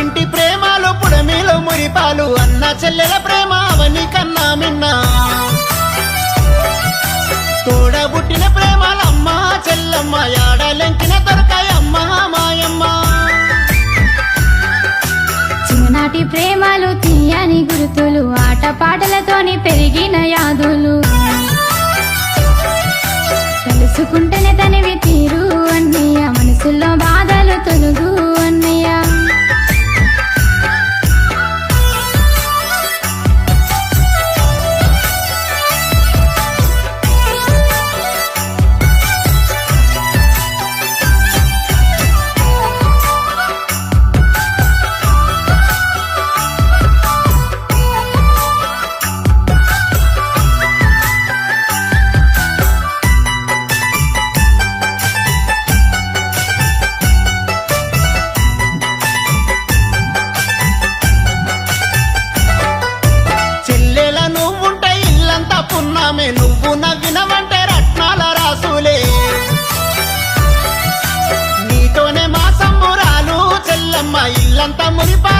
పుట్టింటి ప్రేమలు పుడమిలో మురిపాలు అన్న చెల్లెల ప్రేమ అవని కన్నా మిన్నా తోడబుట్టిన ప్రేమలమ్మ చెల్లమ్మ యాడలెంకిన దొరకాయమ్మ మాయమ్మ చిన్ననాటి ప్రేమలు తీయని గుర్తులు ఆటపాటలతోని పెరిగిన యాదులు తెలుసుకుంటేనే తనివి తీరు అన్నయ్య మనసులో బాధలు తొలుగు అన్నయ్య చెల్లెల నువ్వుంటే ఇల్లంతా పున్నామే నువ్వు నవ్వినవంటే రత్నాల రాసులే నీతోనే మా సంబురాలు చెల్లమ్మ ఇల్లంతా మురిపా